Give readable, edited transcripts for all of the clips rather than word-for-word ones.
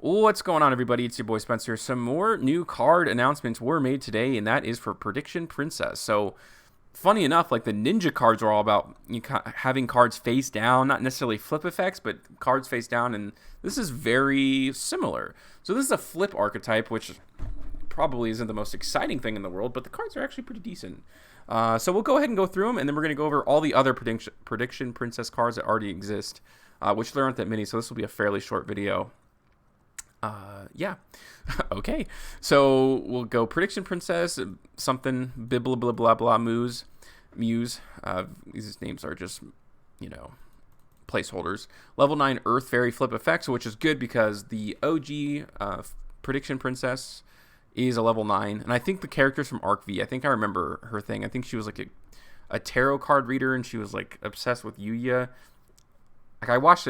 What's going on, everybody? It's your boy Spencer. Some more new card announcements were made today, and that is for Prediction Princess. So, funny enough, like the ninja cards are all about having cards face down, not necessarily flip effects, but cards face down, and this is very similar. So this is a flip archetype, which probably isn't the most exciting thing in the world, but the cards are actually pretty decent. So we'll go ahead and go through them, and then we're going to go over all the other Prediction Princess cards that already exist, which there aren't that many, so this will be a fairly short video. Yeah. Okay. So we'll go Prediction Princess, something, blah, blah, blah, blah, Muse. These names are just, placeholders. Level 9 Earth Fairy Flip Effects, which is good because the OG Prediction Princess is a level 9. And I think the characters from Arc V, I think I remember her thing. I think she was like a tarot card reader, and she was like obsessed with Yuya. Like I watched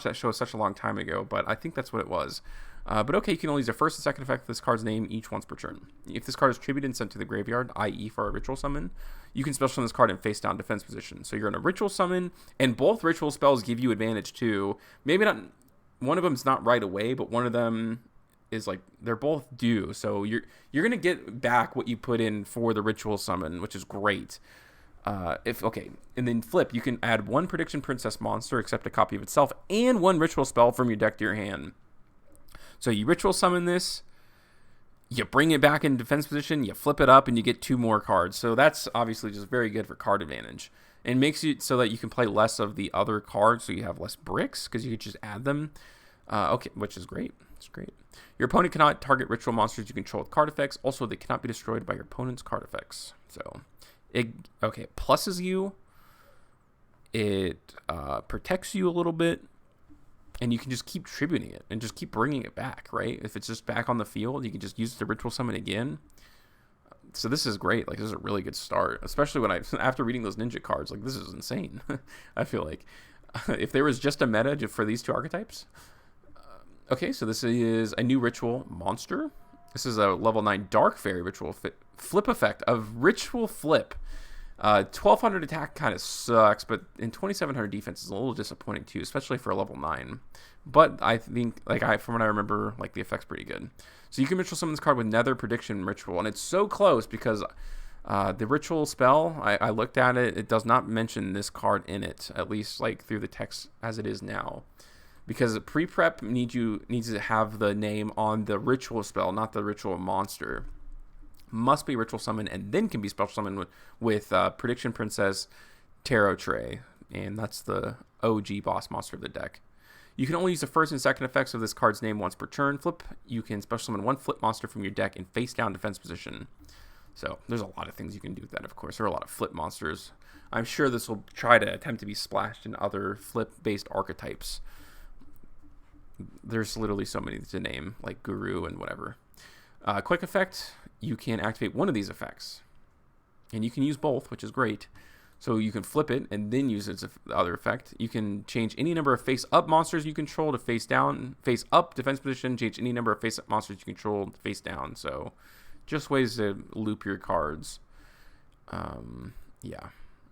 that show such a long time ago, but I think that's what it was. But okay, you can only use the first and second effect of this card's name each once per turn. If this card is tributed and sent to the graveyard, i.e. for a ritual summon, you can special summon this card in face down defense position. So you're in a ritual summon, and both ritual spells give you advantage too. Maybe not, one of them is not right away, but one of them is like, they're both due. So you're going to get back what you put in for the ritual summon, which is great. And then flip, you can add one Prediction Princess monster, except a copy of itself, and one ritual spell from your deck to your hand. So you ritual summon this, you bring it back in defense position, you flip it up, and you get 2 more cards. So that's obviously just very good for card advantage. And makes it so that you can play less of the other cards, so you have less bricks, because you can just add them. Which is great. It's great. Your opponent cannot target ritual monsters you control with card effects. Also, they cannot be destroyed by your opponent's card effects. So, it pluses you. It protects you a little bit. And you can just keep tributing it and just keep bringing it back, right? If it's just back on the field, you can just use the ritual summon again. So this is great. Like, this is a really good start, especially when after reading those ninja cards, like, this is insane. I feel like if there was just a meta for these 2 archetypes. Okay, so this is a new ritual monster. This is a level 9 Dark Fairy ritual flip effect of Ritual Flip. 1200 attack kind of sucks, but in 2700 defense is a little disappointing too, especially for a level 9. But I think, from what I remember, like, the effect's pretty good. So you can ritual summon this card with Nether Prediction Ritual, and it's so close because the ritual spell, I looked at it, it does not mention this card in it, at least like through the text as it is now. Because pre-prep needs to have the name on the ritual spell, not the ritual monster. Must be ritual summon and then can be special summon with Prediction Princess Tarot Tray, and that's the OG boss monster of the deck. You can only use the first and second effects of this card's name once per turn. Flip, you can special summon 1 flip monster from your deck in face down defense position. So there's a lot of things you can do with that, of course. There are a lot of flip monsters. I'm sure this will try to attempt to be splashed in other flip-based archetypes. There's literally so many to name, like Guru and whatever. Quick effect, you can activate one of these effects. And you can use both, which is great. So you can flip it and then use its other effect. You can change any number of face-up monsters you control to face-up defense position. Change any number of face-up monsters you control to face down. So just ways to loop your cards. Yeah.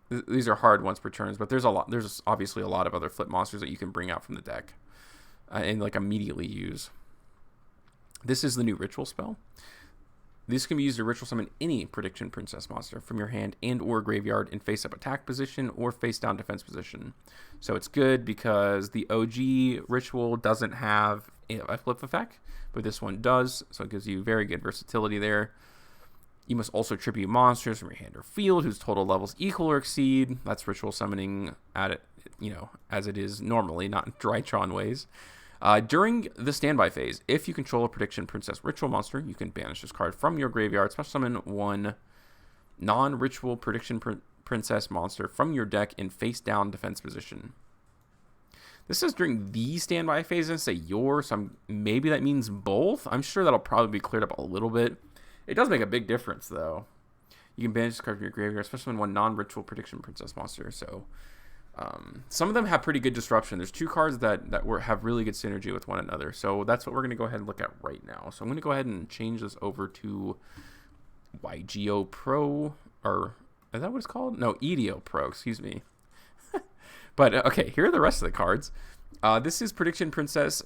These are hard once per turns, but there's obviously a lot of other flip monsters that you can bring out from the deck and like immediately use. This is the new ritual spell. This can be used to ritual summon any Prediction Princess monster from your hand and or graveyard in face-up attack position or face-down defense position. So it's good because the OG ritual doesn't have a flip effect, but this one does, so it gives you very good versatility there. You must also tribute monsters from your hand or field whose total levels equal or exceed. That's ritual summoning at it, as it is normally, not in Drytron ways. During the standby phase, if you control a Prediction Princess ritual monster, you can banish this card from your graveyard, special summon 1 non-ritual Prediction Princess monster from your deck in face-down defense position. This says during the standby phase, and say your, so maybe that means both. I'm sure that'll probably be cleared up a little bit. It does make a big difference, though. You can banish this card from your graveyard, special summon 1 non-ritual Prediction Princess monster, so... some of them have pretty good disruption. There's 2 cards that have really good synergy with one another. So that's what we're going to go ahead and look at right now. So I'm going to go ahead and change this over to YGO Pro, or is that what it's called? No, EDO Pro, excuse me. But okay, here are the rest of the cards. This is Prediction Princess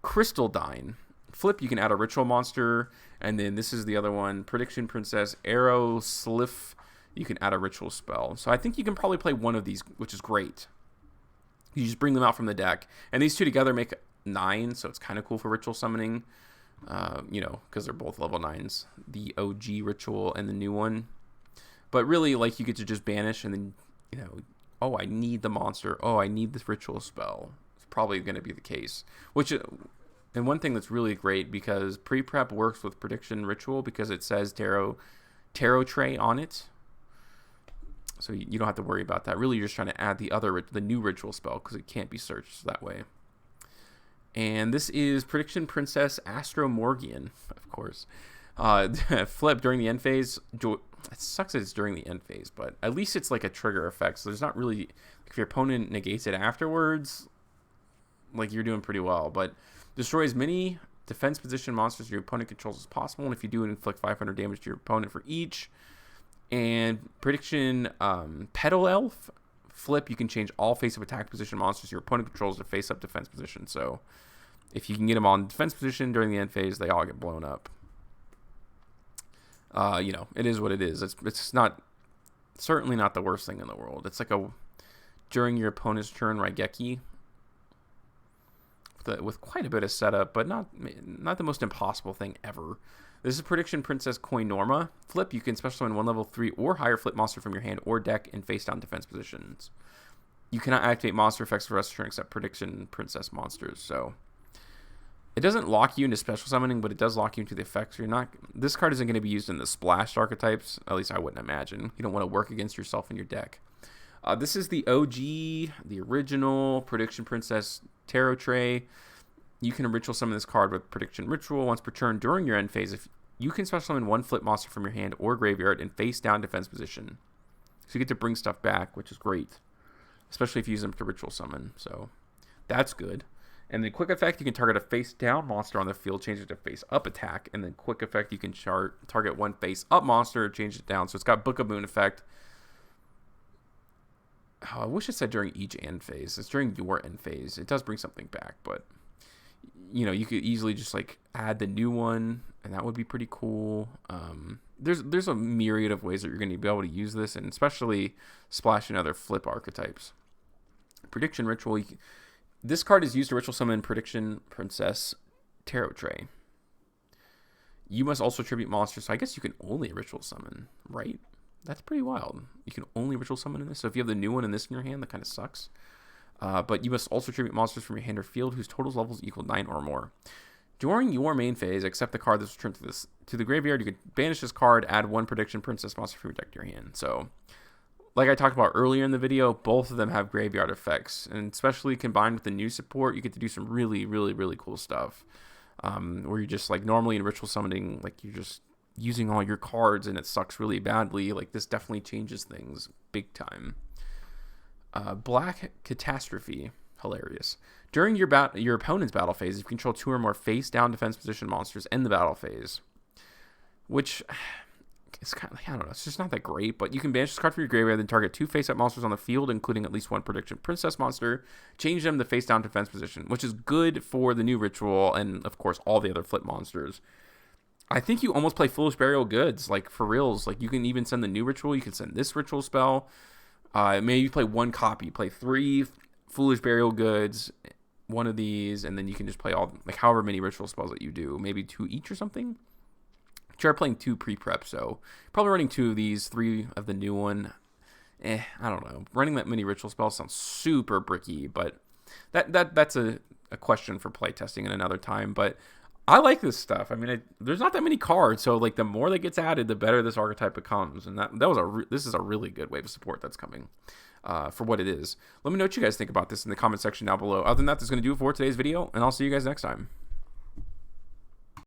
Crystal Dine. Flip, you can add a ritual monster, and then this is the other one, Prediction Princess, Arrow Sliff, you can add a ritual spell. So I think you can probably play one of these, which is great. You just bring them out from the deck, and these two together make 9, so it's kind of cool for ritual summoning, you know, because they're both level 9s, the OG ritual and the new one. But really, like, you get to just banish, and then, you know, oh, I need the monster, oh, I need this ritual spell. It's probably going to be the case, which... And one thing that's really great, because pre-prep works with Prediction Ritual because it says tarot tray on it. So you don't have to worry about that. Really, you're just trying to add the new ritual spell because it can't be searched that way. And this is Prediction Princess Astro Morgian, of course. Flip during the end phase. It sucks that it's during the end phase, but at least it's like a trigger effect. So there's not really, if your opponent negates it afterwards, like, you're doing pretty well. But destroy as many defense position monsters your opponent controls as possible, and if you do, inflict 500 damage to your opponent for each. And Prediction Petal Elf. Flip, you can change all face-up attack position monsters your opponent controls to face-up defense position. So if you can get them on defense position during the end phase, they all get blown up. You know, it is what it is. It's not, certainly not the worst thing in the world. It's like a, during your opponent's turn, Raigeki, with quite a bit of setup, but not the most impossible thing ever. This is Prediction Princess Koinorma. Flip, you can special summon 1 level 3 or higher flip monster from your hand or deck in face down defense positions. You cannot activate monster effects for the rest of the turn except Prediction Princess monsters. So it doesn't lock you into special summoning, but it does lock you into the effects. You're not. This card isn't going to be used in the splashed archetypes. At least I wouldn't imagine. You don't want to work against yourself in your deck. This is the OG, the original Prediction Princess Tarot Tray. You can ritual summon this card with Prediction Ritual once per turn during your end phase. If you can special summon 1 flip monster from your hand or graveyard in face down defense position. So you get to bring stuff back, which is great, especially if you use them to ritual summon. So that's good. And then quick effect, you can target a face down monster on the field, change it to face up attack. And then quick effect, you can target 1 face up monster, change it down. So it's got Book of Moon effect. Oh, I wish it said during each end phase. It's during your end phase. It does bring something back, but you know, you could easily just like add the new one, and that would be pretty cool. There's a myriad of ways that you're going to be able to use this, and especially splashing other flip archetypes. Prediction Ritual. This card is used to ritual summon Prediction Princess Tarot Tray. You must also tribute monsters, so I guess you can only ritual summon, right? That's pretty wild. You can only ritual summon in this. So if you have the new one and this in your hand, that kind of sucks. But you must also tribute monsters from your hand or field whose total levels equal 9 or more. During your main phase, except the card that's returned to the graveyard, you can banish this card, add 1 Prediction Princess monster from your deck to your hand. So, like I talked about earlier in the video, both of them have graveyard effects. And especially combined with the new support, you get to do some really, really, really cool stuff. Where you're just, like, normally in ritual summoning, like, you're just using all your cards and it sucks really badly. Like, this definitely changes things big time. Black Catastrophe, hilarious. During your opponent's battle phase, if you control 2 or more face down defense position monsters in the battle phase, which is kind of, I don't know, it's just not that great, but you can banish this card from your graveyard, then target 2 face up monsters on the field, including at least 1 Prediction Princess monster, change them to face down defense position, which is good for the new ritual and of course all the other flip monsters. I think you almost play Foolish Burial Goods, like for reals. Like, you can even send the new ritual, you can send this ritual spell. Maybe you play 1 copy, play 3 Foolish Burial Goods, 1 of these, and then you can just play all, like, however many ritual spells that you do, maybe 2 each or something. Try playing 2 pre-prep, so probably running 2 of these, 3 of the new one. I don't know. Running that many ritual spells sounds super bricky, but that's a question for playtesting at another time. But I like this stuff. I mean, there's not that many cards, so like the more that gets added, the better this archetype becomes. And this is a really good wave of support that's coming for what it is. Let me know what you guys think about this in the comment section down below. Other than that, that's going to do it for today's video, and I'll see you guys next time.